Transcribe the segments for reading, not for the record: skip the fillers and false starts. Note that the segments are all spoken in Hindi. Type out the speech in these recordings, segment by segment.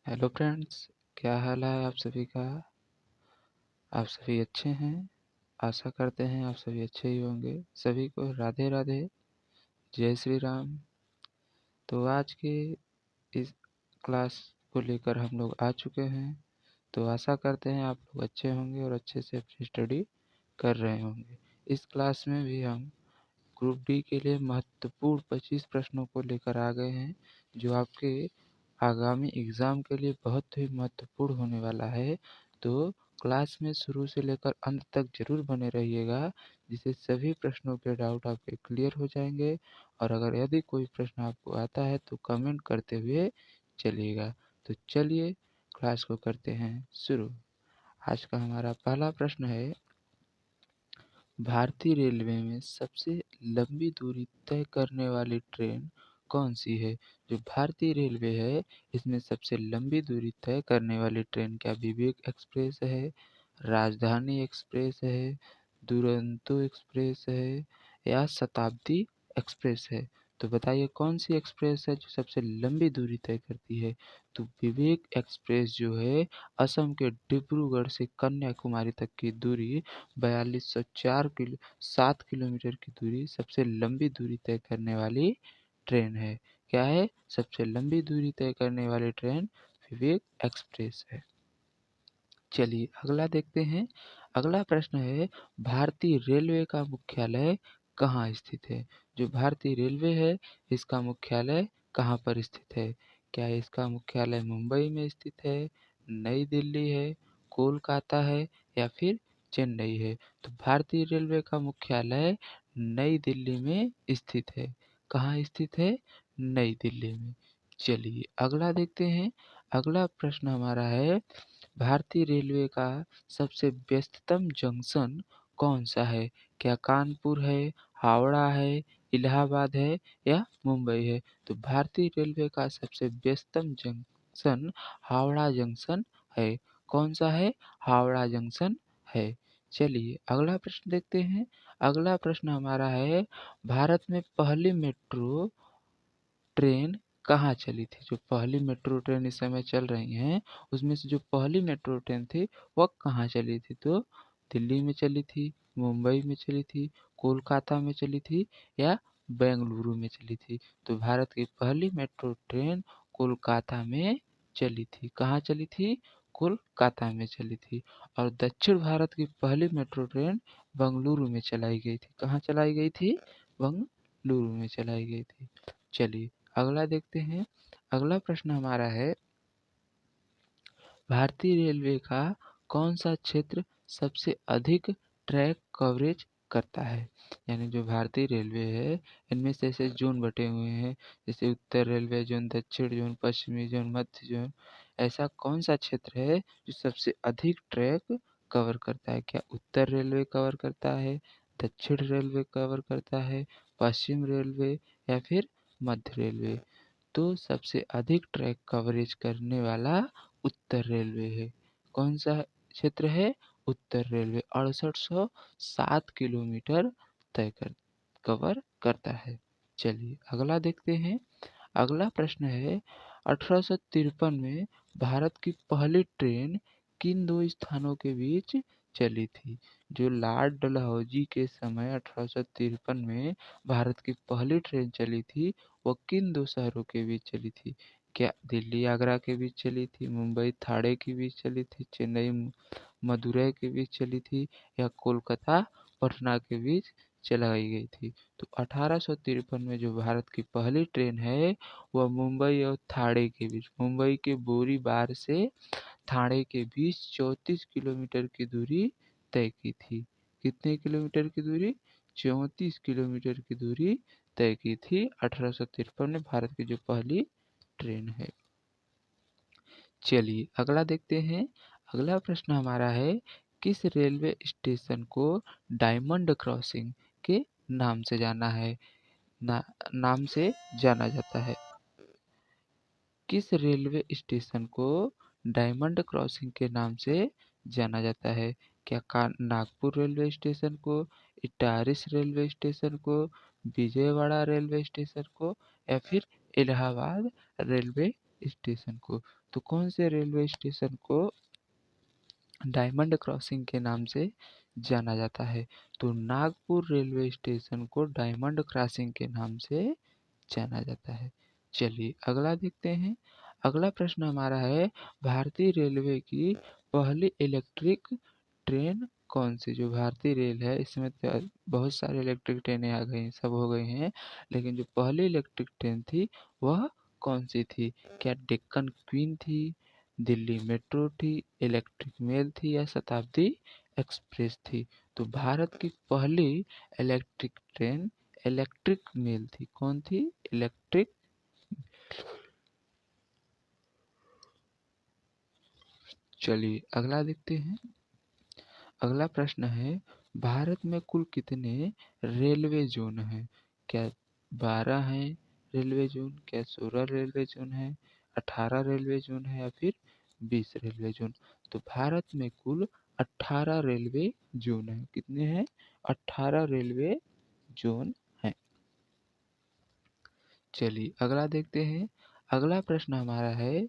हेलो फ्रेंड्स, क्या हाल है आप सभी का। आप सभी अच्छे हैं। आशा करते हैं आप सभी अच्छे ही होंगे। सभी को राधे राधे, जय श्री राम। तो आज के इस क्लास को लेकर हम लोग आ चुके हैं। तो आशा करते हैं आप लोग अच्छे होंगे और अच्छे से अपनी स्टडी कर रहे होंगे। इस क्लास में भी हम ग्रुप डी के लिए महत्वपूर्ण 25 प्रश्नों को लेकर आ गए हैं, जो आपके आगामी एग्ज़ाम के लिए बहुत ही महत्वपूर्ण होने वाला है। तो क्लास में शुरू से लेकर अंत तक ज़रूर बने रहिएगा, जिससे सभी प्रश्नों के डाउट आपके क्लियर हो जाएंगे। और अगर यदि कोई प्रश्न आपको आता है तो कमेंट करते हुए चलिएगा। तो चलिए क्लास को करते हैं शुरू। आज का हमारा पहला प्रश्न है, भारतीय रेलवे में सबसे लंबी दूरी तय करने वाली ट्रेन कौन सी है। जो भारतीय रेलवे है, इसमें सबसे लंबी दूरी तय करने वाली ट्रेन क्या विवेक एक्सप्रेस है, राजधानी एक्सप्रेस है, दुरंतो एक्सप्रेस है या शताब्दी एक्सप्रेस है। तो बताइए कौन सी एक्सप्रेस है जो सबसे लंबी दूरी तय करती है। तो विवेक एक्सप्रेस जो है, असम के डिब्रूगढ़ से कन्याकुमारी तक की दूरी 4204 किलोमीटर की दूरी सबसे लंबी दूरी तय करने वाली ट्रेन है। क्या है सबसे लंबी दूरी तय करने वाली ट्रेन? विवेक एक्सप्रेस है। चलिए अगला देखते हैं। अगला प्रश्न है, भारतीय रेलवे का मुख्यालय कहाँ स्थित है। जो भारतीय रेलवे है, इसका मुख्यालय कहाँ पर स्थित है। क्या इसका मुख्यालय मुंबई में स्थित है, नई दिल्ली है, कोलकाता है या फिर चेन्नई है। तो भारतीय रेलवे का मुख्यालय नई दिल्ली में स्थित है। कहाँ स्थित है? नई दिल्ली में। चलिए अगला देखते हैं। अगला प्रश्न हमारा है, भारतीय रेलवे का सबसे व्यस्ततम जंक्शन कौन सा है। क्या कानपुर है, हावड़ा है, इलाहाबाद है या मुंबई है। तो भारतीय रेलवे का सबसे व्यस्ततम जंक्शन हावड़ा जंक्शन है। कौन सा है? हावड़ा जंक्शन है। चलिए अगला प्रश्न देखते हैं। अगला प्रश्न हमारा है, भारत में पहली मेट्रो ट्रेन कहाँ चली थी। जो पहली मेट्रो ट्रेन इस समय चल रही हैं, उसमें से जो पहली मेट्रो ट्रेन थी वह कहाँ चली थी। तो दिल्ली में चली थी, मुंबई में चली थी, कोलकाता में चली थी या बेंगलुरु में चली थी। तो भारत की पहली मेट्रो ट्रेन कोलकाता में चली थी। कहाँ चली थी? कोलकाता में चली थी। और दक्षिण भारत की पहली मेट्रो ट्रेन बेंगलुरु में चलाई गई थी। कहाँ चलाई गई थी? बेंगलुरु में चलाई गई थी। चलिए अगला देखते हैं। अगला प्रश्न हमारा है, भारतीय रेलवे का कौन सा क्षेत्र सबसे अधिक ट्रैक कवरेज करता है। यानी जो भारतीय रेलवे है, इनमें से ऐसे जोन बटे हुए हैं, जैसे उत्तर रेलवे जोन, दक्षिण जोन, पश्चिमी जोन, मध्य जोन। ऐसा कौन सा क्षेत्र है जो सबसे अधिक ट्रैक कवर करता है। क्या उत्तर रेलवे कवर करता है, दक्षिण रेलवे कवर करता है, पश्चिम रेलवे या फिर मध्य रेलवे। तो सबसे अधिक ट्रैक कवरेज करने वाला उत्तर रेलवे है। कौन सा क्षेत्र है? उत्तर रेलवे 6807 किलोमीटर तय कर कवर करता है। चलिए अगला देखते हैं। अगला प्रश्न है, 1853 में भारत की पहली ट्रेन किन दो स्थानों के बीच चली थी। जो लॉर्ड डलहौजी के समय 1853 में भारत की पहली ट्रेन चली थी, वो किन दो शहरों के बीच चली थी। क्या दिल्ली आगरा के बीच चली थी, मुंबई थाड़े के बीच चली थी, चेन्नई मदुरै के बीच चली थी या कोलकाता पटना के बीच चलाई गई थी। तो 1853 में जो भारत की पहली ट्रेन है, वह मुंबई और थाड़े के बीच, मुंबई के बोरीबार से थाणे के बीच 34 किलोमीटर की दूरी तय की थी। कितने किलोमीटर की दूरी? 34 किलोमीटर की दूरी तय की थी 1853 में भारत की जो पहली ट्रेन है। चलिए अगला देखते हैं। अगला प्रश्न हमारा है, किस रेलवे स्टेशन को डायमंड क्रॉसिंग के नाम से जाना है नाम से जाना जाता है। किस रेलवे स्टेशन को डायमंड क्रॉसिंग के नाम से जाना जाता है। क्या नागपुर रेलवे स्टेशन को, इटारिस रेलवे स्टेशन को, विजयवाड़ा रेलवे स्टेशन को या फिर इलाहाबाद रेलवे स्टेशन को, तो कौन से रेलवे स्टेशन को डायमंड क्रॉसिंग के नाम से जाना जाता है? तो नागपुर रेलवे स्टेशन को डायमंड क्रॉसिंग के नाम से जाना जाता है। चलिए अगला देखते हैं। अगला प्रश्न हमारा है, भारतीय रेलवे की पहली इलेक्ट्रिक ट्रेन कौन सी? जो भारतीय रेल है इसमें तो बहुत सारे इलेक्ट्रिक ट्रेनें आ गई, सब हो गई हैं, लेकिन जो पहली इलेक्ट्रिक ट्रेन थी वह कौन सी थी? क्या डेक्कन क्वीन थी, दिल्ली मेट्रो थी, इलेक्ट्रिक मेल थी या शताब्दी एक्सप्रेस थी? तो भारत की पहली इलेक्ट्रिक ट्रेन इलेक्ट्रिक मेल थी। कौन थी? इलेक्ट्रिक। चलिए अगला देखते हैं। अगला प्रश्न है, भारत में कुल कितने रेलवे जोन हैं? क्या 12 हैं रेलवे जोन, क्या 16 रेलवे जोन है, 18 रेलवे जोन है या फिर 20 रेलवे जोन? तो भारत में कुल 18 रेलवे जोन है। कितने हैं? 18 रेलवे जोन है। चलिए अगला देखते हैं। अगला प्रश्न हमारा है,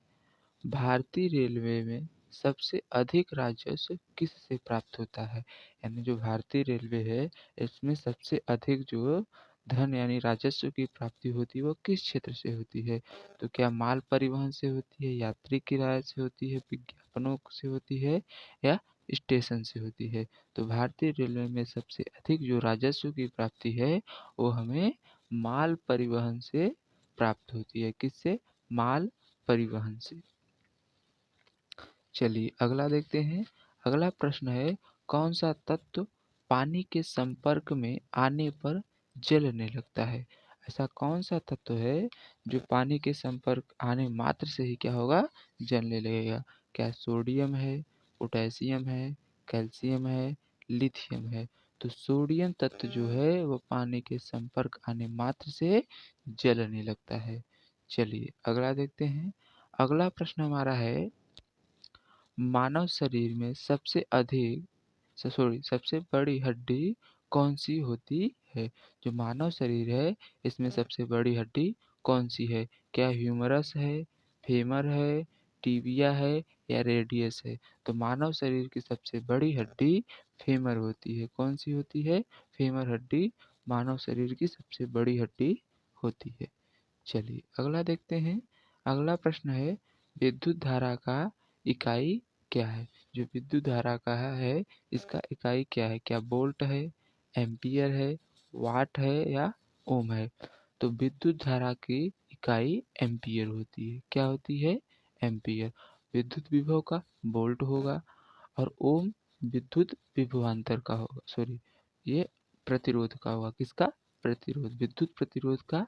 भारतीय रेलवे में सबसे अधिक राजस्व किससे प्राप्त होता है? यानी जो भारतीय रेलवे है इसमें सबसे अधिक जो धन यानी राजस्व की प्राप्ति होती है वो किस क्षेत्र से होती है? तो क्या माल परिवहन से होती है, यात्री किराए से होती है, विज्ञापनों से होती है या स्टेशन से होती है? तो भारतीय रेलवे में सबसे अधिक जो राजस्व की प्राप्ति है वो हमें माल परिवहन से प्राप्त होती है। किससे? माल परिवहन से। चलिए अगला देखते हैं। अगला प्रश्न है, कौन सा तत्व पानी के संपर्क में आने पर जलने लगता है? ऐसा कौन सा तत्व है जो पानी के संपर्क आने मात्र से ही क्या होगा? जलने लगेगा। क्या सोडियम है, पोटेशियम है, कैल्शियम है, लिथियम है? तो सोडियम तत्व जो है वो पानी के संपर्क आने मात्र से जलने लगता है। चलिए अगला देखते हैं। अगला प्रश्न हमारा है, मानव शरीर में सबसे बड़ी हड्डी कौन सी होती है? जो मानव शरीर है इसमें सबसे बड़ी हड्डी कौन सी है? क्या ह्यूमरस है, फेमर है, टिबिया है या रेडियस है? तो मानव शरीर की सबसे बड़ी हड्डी फेमर होती है। कौन सी होती है? फेमर हड्डी मानव शरीर की सबसे बड़ी हड्डी होती है। चलिए अगला देखते हैं। अगला प्रश्न है, विद्युत धारा का इकाई क्या है? जो विद्युत धारा का है इसका इकाई क्या है? क्या वोल्ट है, एम्पियर है, वाट है या ओम है? तो विद्युत धारा की इकाई एम्पियर होती है। क्या होती है? एम्पियर। विद्युत विभव का वोल्ट होगा और ओम विद्युत विभवांतर का होगा, सॉरी ये प्रतिरोध का होगा। किसका? प्रतिरोध। विद्युत प्रतिरोध का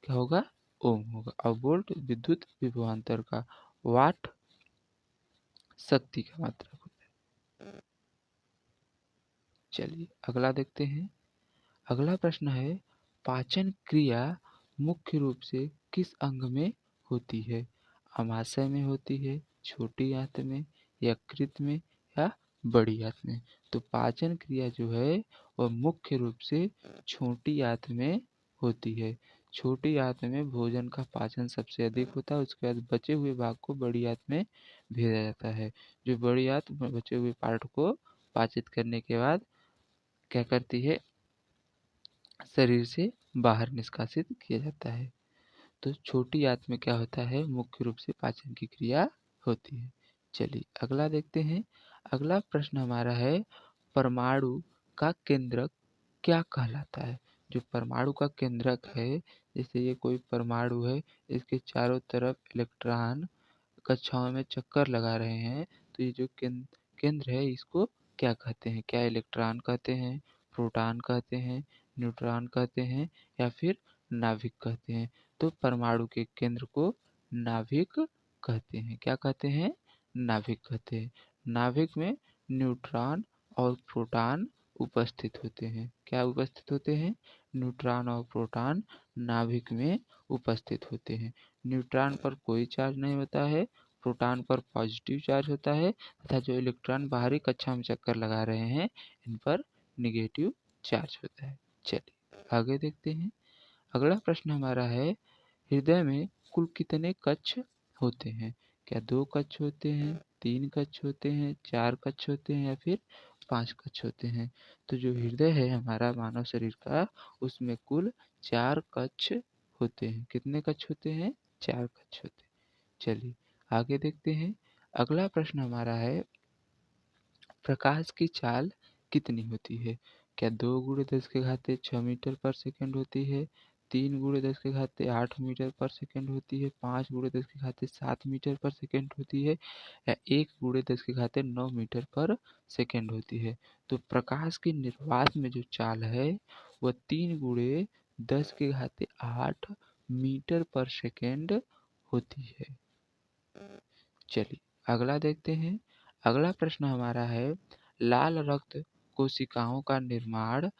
क्या होगा? ओम होगा। और वोल्ट विद्युत विभवांतर का, वाट शक्ति का मात्रक होता है। चलिए अगला देखते हैं। अगला प्रश्न है, पाचन क्रिया मुख्य रूप से किस अंग में होती है? अमाशय में होती है, छोटी आंत में, यकृत में या बड़ी आंत में? तो पाचन क्रिया जो है वह मुख्य रूप से छोटी आंत में होती है। छोटी आंत में भोजन का पाचन सबसे अधिक होता है, उसके बाद बचे हुए भाग को बड़ी आंत में भेजा जाता है। जो बड़ी आंत बचे हुए पार्ट को पाचित करने के बाद क्या करती है? शरीर से बाहर निष्कासित किया जाता है। तो छोटी आंत में क्या होता है? मुख्य रूप से पाचन की क्रिया होती है। चलिए अगला देखते हैं। अगला प्रश्न हमारा है, परमाणु का केंद्रक क्या कहलाता है? जो परमाणु का केंद्रक है, जैसे ये कोई परमाणु है, इसके चारों तरफ इलेक्ट्रॉन कक्षाओं में चक्कर लगा रहे हैं, तो ये जो केंद्र है इसको क्या कहते हैं? क्या इलेक्ट्रॉन कहते हैं, प्रोटॉन कहते हैं, न्यूट्रॉन कहते हैं या फिर नाभिक कहते हैं? तो परमाणु के केंद्र को नाभिक कहते हैं। क्या कहते हैं? नाभिक कहते हैं। नाभिक में न्यूट्रॉन और प्रोटॉन उपस्थित होते हैं। क्या उपस्थित होते हैं? न्यूट्रॉन और प्रोटॉन नाभिक में उपस्थित होते हैं। न्यूट्रॉन पर कोई चार्ज नहीं होता है, प्रोटॉन पर पॉजिटिव चार्ज होता है तथा जो इलेक्ट्रॉन बाहरी कक्षा में चक्कर लगा रहे हैं इन पर निगेटिव चार्ज होता है। चलिए आगे देखते हैं। अगला प्रश्न हमारा है, हृदय में कुल कितने कक्ष होते हैं? क्या 2 कक्ष होते हैं, 3 कक्ष होते हैं, 4 कक्ष होते हैं या फिर 5 कक्ष होते हैं? तो जो हृदय है हमारा मानव शरीर का, उसमें कुल 4 कक्ष होते हैं। कितने कक्ष होते हैं? 4 कक्ष होते हैं। चलिए आगे देखते हैं। अगला प्रश्न हमारा है, प्रकाश की चाल कितनी होती है? क्या 2 गुणे 10 के घाते 6 मीटर पर सेकंड होती है, 3 गुणे 10 के घाते 8 मीटर पर सेकंड होती है, 5 गुणे 10 के घाते 7 मीटर पर सेकंड होती है या 1 गुणे 10 के घाते 9 मीटर पर सेकंड होती है? तो प्रकाश की निर्वात में जो चाल है वह 3 गुणे 10 के घाते 8 मीटर पर सेकंड होती है। चलिए अगला देखते हैं। अगला प्रश्न हमारा है, लाल रक्त कोशिकाओं का निर्माण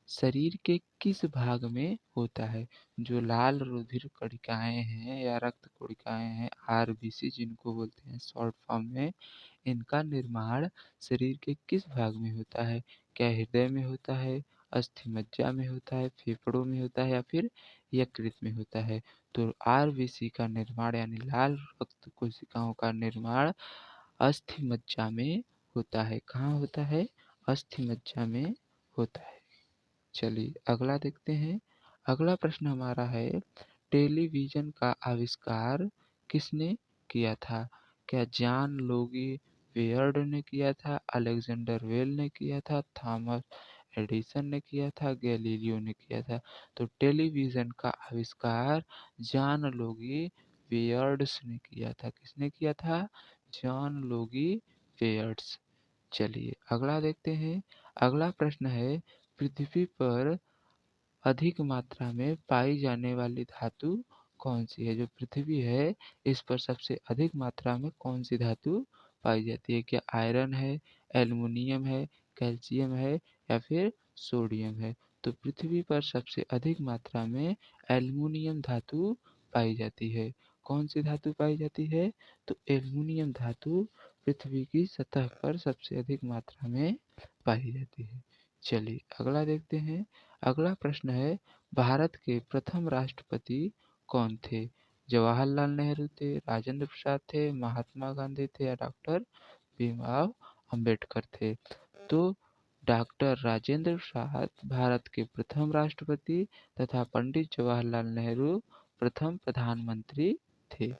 शरीर के किस भाग में होता है? जो लाल रुधिर कणिकाएं हैं या रक्त कोशिकाएं हैं, आरबीसी जिनको बोलते हैं शॉर्ट फॉर्म में, इनका निर्माण शरीर के किस भाग में होता है? क्या हृदय में होता है, अस्थि मज्जा में होता है, फेफड़ों में होता है या फिर यकृत में होता है? तो आरबीसी का निर्माण यानी लाल रक्त कोशिकाओं का निर्माण अस्थि मज्जा में होता है। कहाँ होता है? अस्थि मज्जा में होता है। चलिए अगला देखते हैं। अगला प्रश्न हमारा है, टेलीविज़न का आविष्कार किसने किया था? क्या जॉन लोगी बेयर्ड ने किया था, अलेक्जेंडर बेल ने किया था, थॉमस एडिसन ने किया था, गैलीलियो ने किया था? तो टेलीविज़न का आविष्कार जॉन लोगी बेयर्ड्स ने किया था। किसने किया था? John Logie बेयर्ड्स। चलिए अगला देखते हैं। अगला प्रश्न है, पृथ्वी पर अधिक मात्रा में पाई जाने वाली धातु कौन सी है? जो पृथ्वी है इस पर सबसे अधिक मात्रा में कौन सी धातु पाई जाती है? क्या आयरन है, एल्युमिनियम है, कैल्शियम है या फिर सोडियम है? तो पृथ्वी पर सबसे अधिक मात्रा में एल्युमिनियम धातु पाई जाती है। कौन सी धातु पाई जाती है? तो एल्युमिनियम धातु पृथ्वी की सतह पर सबसे अधिक मात्रा में पाई जाती है। चलिए अगला देखते हैं। अगला प्रश्न है, भारत के प्रथम राष्ट्रपति कौन थे? जवाहरलाल नेहरू थे, राजेंद्र प्रसाद थे, महात्मा गांधी थे या डॉक्टर भीमराव अंबेडकर थे? तो डॉक्टर राजेंद्र प्रसाद भारत के प्रथम राष्ट्रपति तथा पंडित जवाहरलाल नेहरू प्रथम प्रधानमंत्री थे।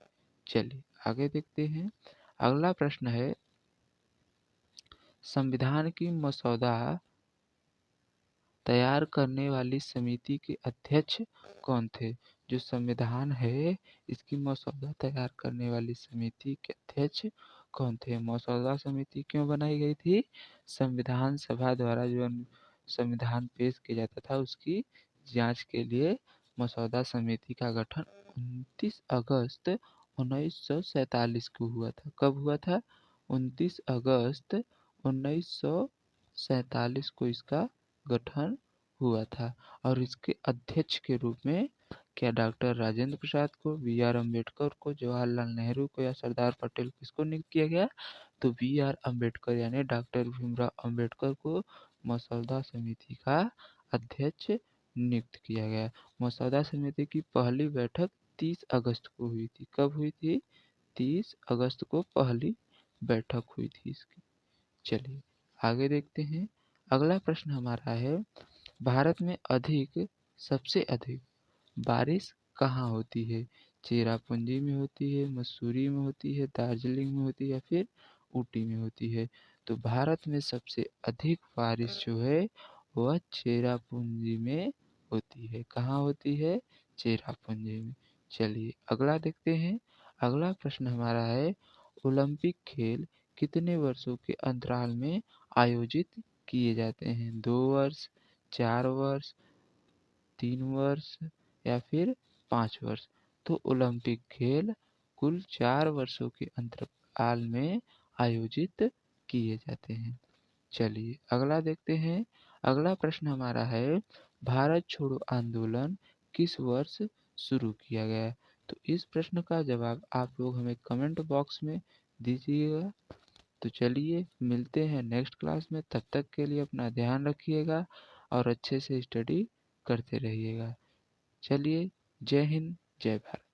चलिए आगे देखते हैं। अगला प्रश्न है, संविधान की मसौदा तैयार करने वाली समिति के अध्यक्ष कौन थे? जो संविधान है इसकी मसौदा तैयार करने वाली समिति के अध्यक्ष कौन थे? मसौदा समिति क्यों बनाई गई थी? संविधान सभा द्वारा जो संविधान पेश किया जाता था उसकी जांच के लिए मसौदा समिति का गठन 29 अगस्त 1947 को हुआ था। कब हुआ था? 29 अगस्त 1947 को इसका गठन हुआ था। और इसके अध्यक्ष के रूप में क्या डॉक्टर राजेंद्र प्रसाद को, बी आर अम्बेडकर को, जवाहरलाल नेहरू को या सरदार पटेल किसको नियुक्त किया गया? तो बी आर अम्बेडकर यानी डॉक्टर भीमराव अम्बेडकर को मसौदा समिति का अध्यक्ष नियुक्त किया गया। मसौदा समिति की पहली बैठक 30 अगस्त को हुई थी। कब हुई थी? 30 अगस्त को पहली बैठक हुई थी इसकी। चलिए आगे देखते हैं। अगला प्रश्न हमारा है, भारत में सबसे अधिक बारिश कहाँ होती है? चेरापूंजी में होती है, मसूरी में होती है, दार्जिलिंग में होती है या फिर ऊटी में होती है? तो भारत में सबसे अधिक बारिश जो है वह चेरापूंजी में होती है। कहाँ होती है? चेरापूंजी में। चलिए अगला देखते हैं। अगला प्रश्न हमारा है, ओलंपिक खेल कितने वर्षों के अंतराल में आयोजित किए जाते हैं? 2 वर्ष, 4 वर्ष, 3 वर्ष या फिर 5 वर्ष? तो ओलंपिक खेल कुल 4 वर्षों के अंतराल में आयोजित किए जाते हैं। चलिए अगला देखते हैं। अगला प्रश्न हमारा है, भारत छोड़ो आंदोलन किस वर्ष शुरू किया गया? तो इस प्रश्न का जवाब आप लोग हमें कमेंट बॉक्स में दीजिएगा। तो चलिए मिलते हैं नेक्स्ट क्लास में। तब तक के लिए अपना ध्यान रखिएगा और अच्छे से स्टडी करते रहिएगा। चलिए जय हिंद, जय भारत।